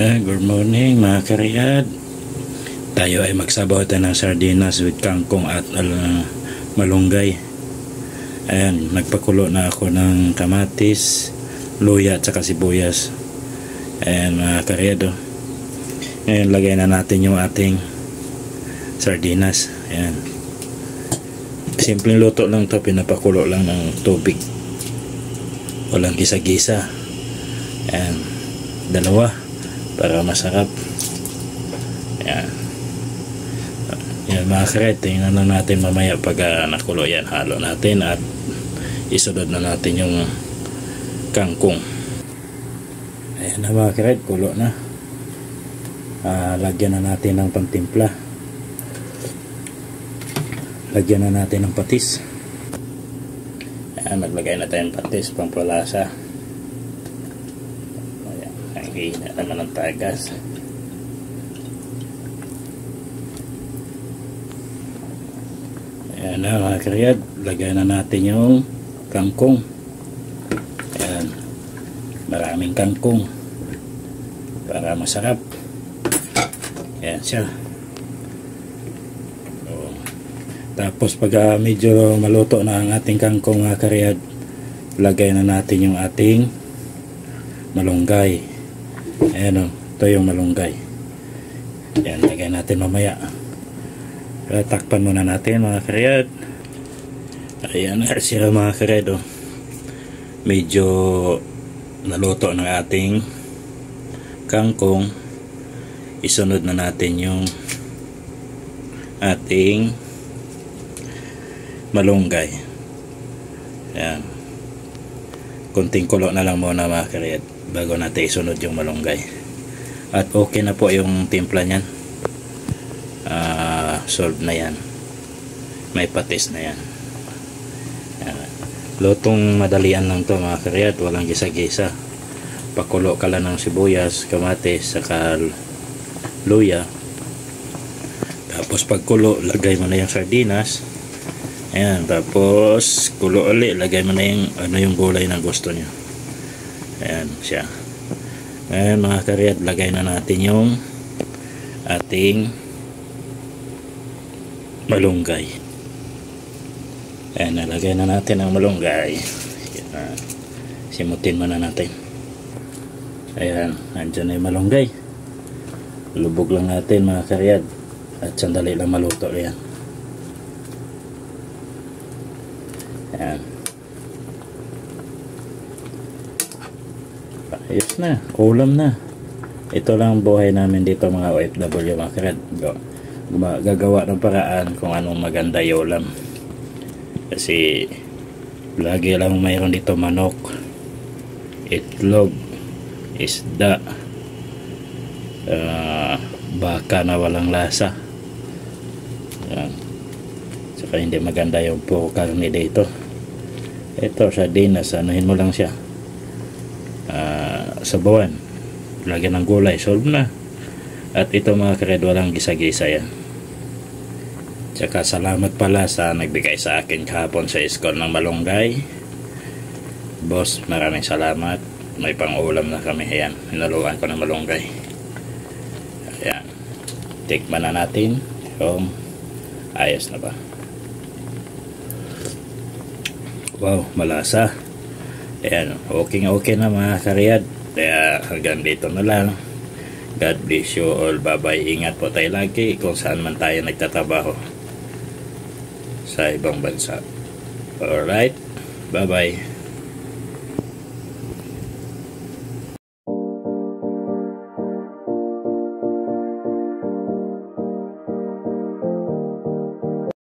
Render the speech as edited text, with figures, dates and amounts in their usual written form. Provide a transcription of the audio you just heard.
Good morning mga karyad. Tayo ay magsabaw tayo ng sardinas with kangkong at malunggay. Ayan, nagpakulo na ako ng kamatis, luya at saka sibuyas. Ayan mga karyad. Ngayon lagay na natin yung ating sardinas. Ayan. Simpleng luto lang to, pinapakulo lang ng tubig. Walang gisa-gisa. Ayan, dalawa para masarap. Yan. Yan mga karet, tingnan lang natin mamaya pag nakulo yan. Halo natin at isunod na natin yung kangkong. Ayan na mga karet, kulo na. Lagyan na natin ng pantimpla. Lagyan na natin ng patis. Ayan, maglagay na tayo ng patis, pampalasa. Hina naman ng tagas. Ayan na mga karyad, lagay na natin yung kangkong. Ayan, maraming kangkong para masarap. Ayan siya. Tapos pag medyo maluto na ang ating kangkong mga karyad, lagay na natin yung ating malunggay. Ayan o, ito yung malunggay. Ayan, lagay natin mamaya. Takpan muna natin mga karyad. Ayan na siya mga karyad o. Medyo naluto ng ating kangkong. Isunod na natin yung ating malunggay. Ayan, kunting kulo na lang muna mga karyad bago natin isunod yung malunggay. At okay na po yung timpla nyan. Solve na yan. May patis na yan. Lutong madalian lang to mga karyad. Walang gisa-gisa. Pakulo ka lang ng sibuyas, kamatis, saka luya. Tapos pagkulo, lagay mo na yung sardinas. Ayan, tapos kulo ulit, lagay mo na yung gulay na gusto nyo. Ayan siya. Ngayon mga karyad, lagay na natin yung ating malunggay. Ayan, nalagay na natin ang malunggay. Ayan, simutin muna natin. Ayan, andyan na yung malunggay. Lubog lang natin mga karyad. At sandali lang maluto yan. Ayan. Ayos na, ulam na. Ito lang ang buhay namin dito mga OFW mga karyad. Gagawa ng paraan kung anong maganda yung ulam. Kasi lagi lang mayroon dito manok, itlog, isda, baka na walang lasa. Ayan. Saka hindi maganda yung puro karne dito. Ito sardinas, anuhin mo lang siya. Sabawan, lagyan ng gulay, solve na. At ito mga karyad, walang gisa-gisa yan. Tsaka salamat pala sa nagbigay sa akin kahapon sa iskon ng malunggay. Boss, maraming salamat. May pang-ulam na kami. Ayan, hinaluan ko ng malunggay. Ayan, tikman na natin kung ayos na ba. Wow, malasa. Ayan, okay na mga karyad. Kaya hanggang dito na lang. God bless you all. Bye-bye. Ingat po tayo lagi kung saan man tayo nagtatrabaho sa ibang bansa. Alright. Bye-bye.